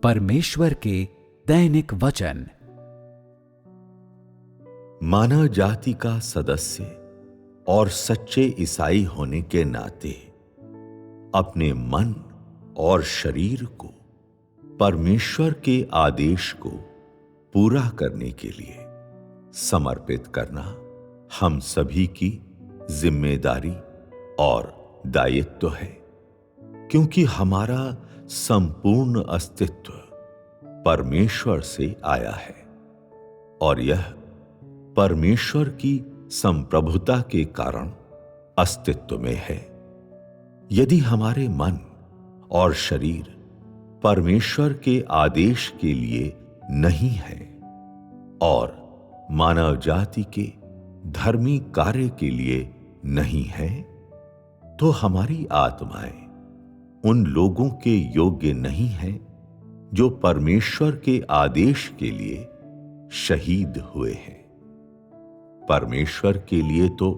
परमेश्वर के दैनिक वचन। मानव जाति का सदस्य और सच्चे ईसाई होने के नाते अपने मन और शरीर को परमेश्वर के आदेश को पूरा करने के लिए समर्पित करना हम सभी की जिम्मेदारी और दायित्व है, क्योंकि हमारा संपूर्ण अस्तित्व परमेश्वर से आया है और यह परमेश्वर की संप्रभुता के कारण अस्तित्व में है। यदि हमारे मन और शरीर परमेश्वर के आदेश के लिए नहीं है और मानव जाति के धर्मी कार्य के लिए नहीं है, तो हमारी आत्माएं उन लोगों के योग्य नहीं हैं जो परमेश्वर के आदेश के लिए शहीद हुए हैं। परमेश्वर के लिए तो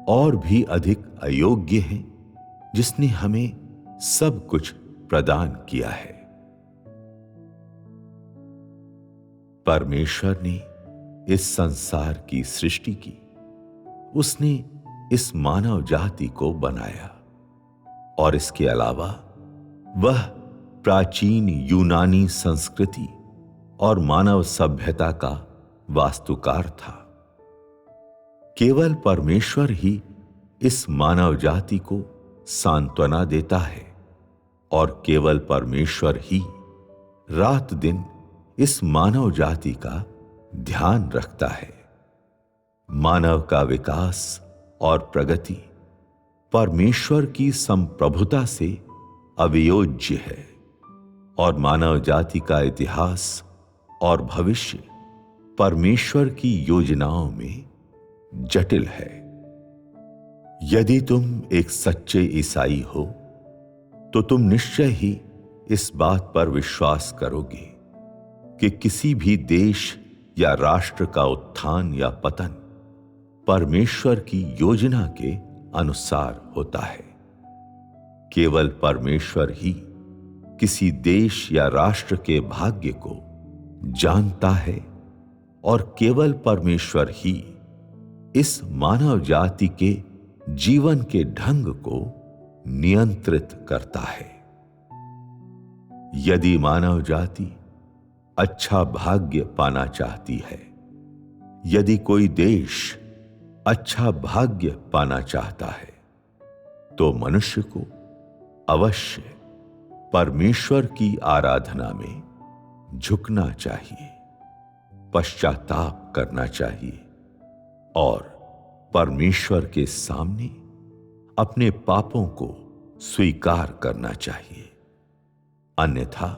और भी अधिक अयोग्य हैं, जिसने हमें सब कुछ प्रदान किया है। परमेश्वर ने इस संसार की सृष्टि की, उसने इस मानव जाति को बनाया और इसके अलावा वह प्राचीन यूनानी संस्कृति और मानव सभ्यता का वास्तुकार था। केवल परमेश्वर ही इस मानव जाति को सांत्वना देता है और केवल परमेश्वर ही रात दिन इस मानव जाति का ध्यान रखता है। मानव का विकास और प्रगति परमेश्वर की संप्रभुता से अवियोज्य है और मानव जाति का इतिहास और भविष्य परमेश्वर की योजनाओं में जटिल है। यदि तुम एक सच्चे ईसाई हो तो तुम निश्चय ही इस बात पर विश्वास करोगे कि किसी भी देश या राष्ट्र का उत्थान या पतन परमेश्वर की योजना के अनुसार होता है। केवल परमेश्वर ही किसी देश या राष्ट्र के भाग्य को जानता है और केवल परमेश्वर ही इस मानव जाति के जीवन के ढंग को नियंत्रित करता है। यदि मानव जाति अच्छा भाग्य पाना चाहती है, यदि कोई देश अच्छा भाग्य पाना चाहता है, तो मनुष्य को अवश्य परमेश्वर की आराधना में झुकना चाहिए, पश्चाताप करना चाहिए और परमेश्वर के सामने अपने पापों को स्वीकार करना चाहिए। अन्यथा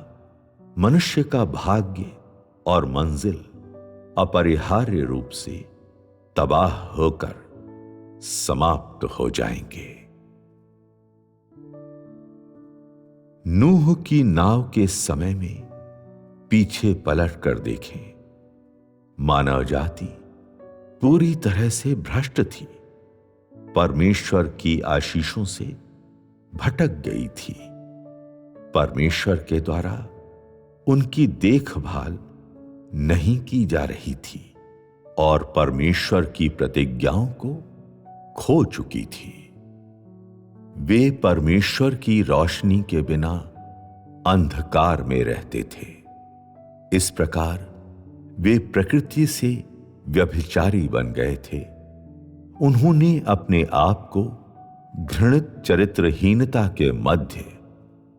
मनुष्य का भाग्य और मंजिल अपरिहार्य रूप से तबाह होकर समाप्त हो जाएंगे। नूह की नाव के समय में पीछे पलट कर देखें, मानव जाति पूरी तरह से भ्रष्ट थी, परमेश्वर की आशीषों से भटक गई थी। परमेश्वर के द्वारा उनकी देखभाल नहीं की जा रही थी और परमेश्वर की प्रतिज्ञाओं को खो चुकी थी। वे परमेश्वर की रोशनी के बिना अंधकार में रहते थे। इस प्रकार वे प्रकृति से व्यभिचारी बन गए थे। उन्होंने अपने आप को घृणित चरित्रहीनता के मध्य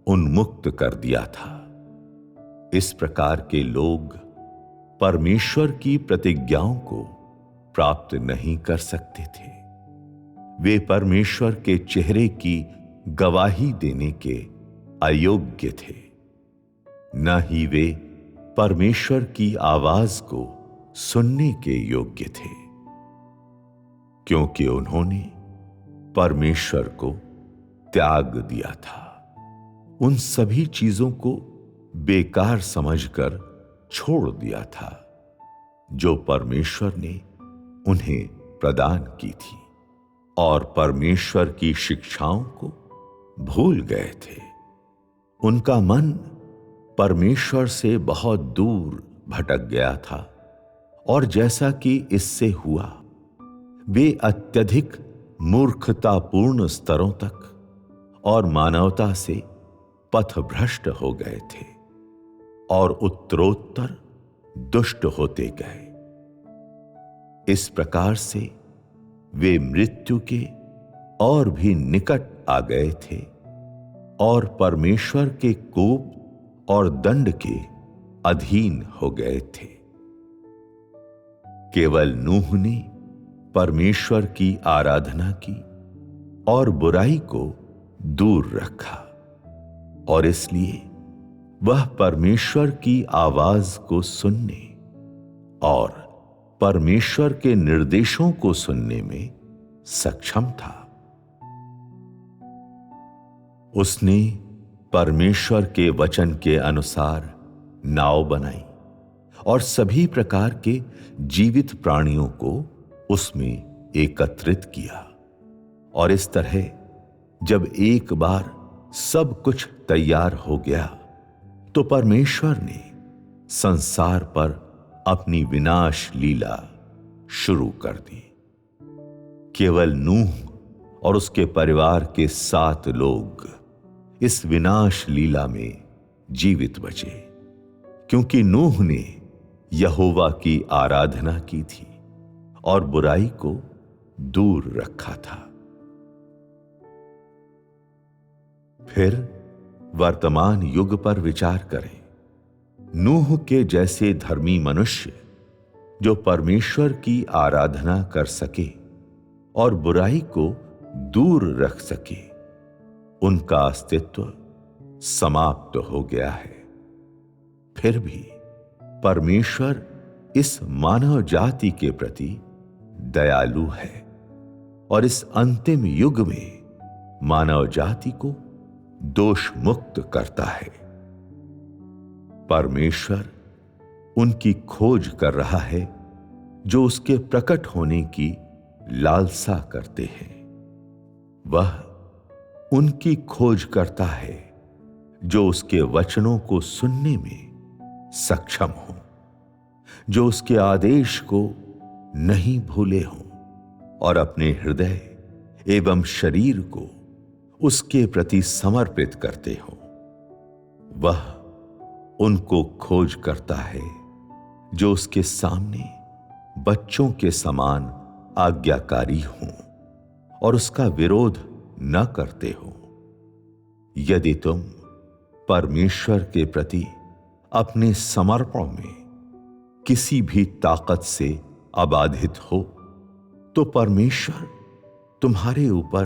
उन्मुक्त कर दिया था। इस प्रकार के लोग परमेश्वर की प्रतिज्ञाओं को प्राप्त नहीं कर सकते थे। वे परमेश्वर के चेहरे की गवाही देने के अयोग्य थे, न ही वे परमेश्वर की आवाज को सुनने के योग्य थे, क्योंकि उन्होंने परमेश्वर को त्याग दिया था। उन सभी चीजों को बेकार समझकर छोड़ दिया था जो परमेश्वर ने उन्हें प्रदान की थी और परमेश्वर की शिक्षाओं को भूल गए थे। उनका मन परमेश्वर से बहुत दूर भटक गया था, और जैसा कि इससे हुआ, वे अत्यधिक मूर्खतापूर्ण स्तरों तक और मानवता से पथभ्रष्ट हो गए थे और उत्तरोत्तर दुष्ट होते गए। इस प्रकार से वे मृत्यु के और भी निकट आ गए थे और परमेश्वर के कोप और दंड के अधीन हो गए थे। केवल नूह ने परमेश्वर की आराधना की और बुराई को दूर रखा, और इसलिए वह परमेश्वर की आवाज को सुनने और परमेश्वर के निर्देशों को सुनने में सक्षम था। उसने परमेश्वर के वचन के अनुसार नाव बनाई और सभी प्रकार के जीवित प्राणियों को उसमें एकत्रित किया, और इस तरह जब एक बार सब कुछ तैयार हो गया तो परमेश्वर ने संसार पर अपनी विनाश लीला शुरू कर दी। केवल नूह और उसके परिवार के 7 लोग इस विनाश लीला में जीवित बचे, क्योंकि नूह ने यहोवा की आराधना की थी और बुराई को दूर रखा था। फिर वर्तमान युग पर विचार करें। नूह के जैसे धर्मी मनुष्य जो परमेश्वर की आराधना कर सके और बुराई को दूर रख सके, उनका अस्तित्व समाप्त हो गया है। फिर भी परमेश्वर इस मानव जाति के प्रति दयालु है और इस अंतिम युग में मानव जाति को दोष मुक्त करता है। परमेश्वर उनकी खोज कर रहा है जो उसके प्रकट होने की लालसा करते हैं। वह उनकी खोज करता है जो उसके वचनों को सुनने में सक्षम हो, जो उसके आदेश को नहीं भूले हों और अपने हृदय एवं शरीर को उसके प्रति समर्पित करते हों। वह उनको खोज करता है जो उसके सामने बच्चों के समान आज्ञाकारी हों और उसका विरोध न करते हो। यदि तुम परमेश्वर के प्रति अपने समर्पण में किसी भी ताकत से अबाधित हो, तो परमेश्वर तुम्हारे ऊपर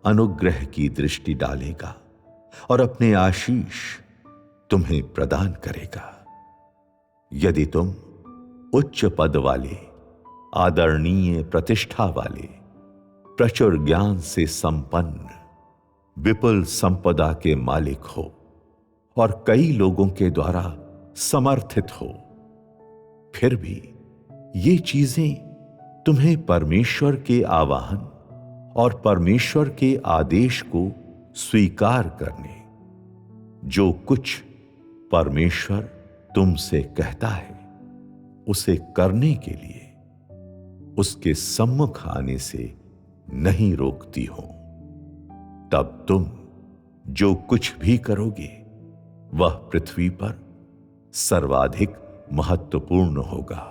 अनुग्रह की दृष्टि डालेगा और अपने आशीष तुम्हें प्रदान करेगा। यदि तुम उच्च पद वाले, आदरणीय प्रतिष्ठा वाले, प्रचुर ज्ञान से संपन्न, विपुल संपदा के मालिक हो और कई लोगों के द्वारा समर्थित हो, फिर भी ये चीजें तुम्हें परमेश्वर के आवाहन और परमेश्वर के आदेश को स्वीकार करने, जो कुछ परमेश्वर तुमसे कहता है उसे करने के लिए उसके सम्मुख आने से नहीं रोकती हो, तब तुम जो कुछ भी करोगे वह पृथ्वी पर सर्वाधिक महत्वपूर्ण होगा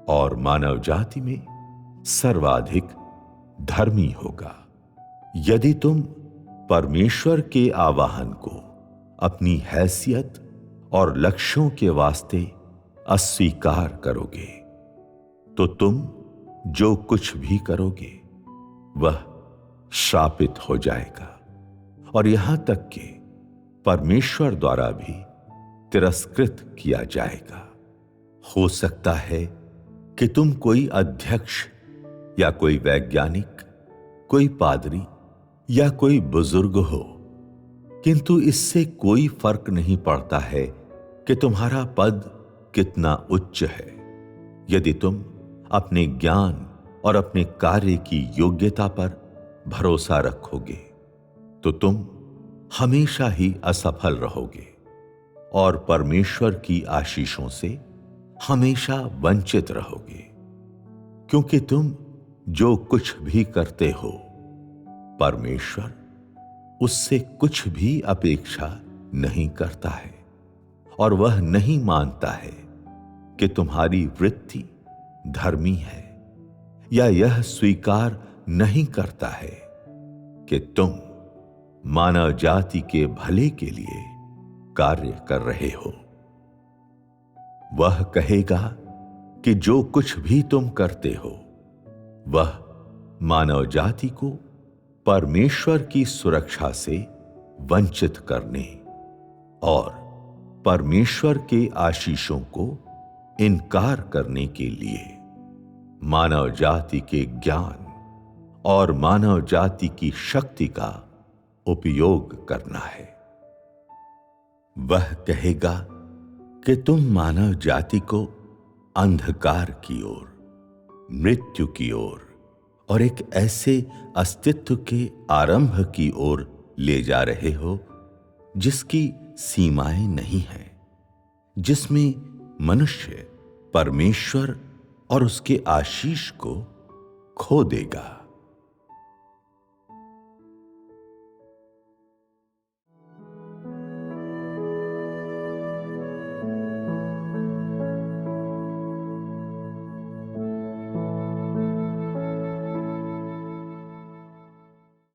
और मानव जाति में सर्वाधिक धर्मी होगा। यदि तुम परमेश्वर के आवाहन को अपनी हैसियत और लक्ष्यों के वास्ते अस्वीकार करोगे, तो तुम जो कुछ भी करोगे वह श्रापित हो जाएगा और यहां तक कि परमेश्वर द्वारा भी तिरस्कृत किया जाएगा। हो सकता है कि तुम कोई अध्यक्ष या कोई वैज्ञानिक, कोई पादरी या कोई बुजुर्ग हो, किंतु इससे कोई फर्क नहीं पड़ता है कि तुम्हारा पद कितना उच्च है। यदि तुम अपने ज्ञान और अपने कार्य की योग्यता पर भरोसा रखोगे तो तुम हमेशा ही असफल रहोगे और परमेश्वर की आशीषों से हमेशा वंचित रहोगे, क्योंकि तुम जो कुछ भी करते हो परमेश्वर उससे कुछ भी अपेक्षा नहीं करता है, और वह नहीं मानता है कि तुम्हारी वृत्ति धर्मी है, या यह स्वीकार नहीं करता है कि तुम मानव जाति के भले के लिए कार्य कर रहे हो। वह कहेगा कि जो कुछ भी तुम करते हो वह मानव जाति को परमेश्वर की सुरक्षा से वंचित करने और परमेश्वर के आशीषों को इनकार करने के लिए मानव जाति के ज्ञान और मानव जाति की शक्ति का उपयोग करना है। वह कहेगा कि तुम मानव जाति को अंधकार की ओर, मृत्यु की ओर और एक ऐसे अस्तित्व के आरंभ की ओर ले जा रहे हो जिसकी सीमाएं नहीं है, जिसमें मनुष्य परमेश्वर और उसके आशीष को खो देगा।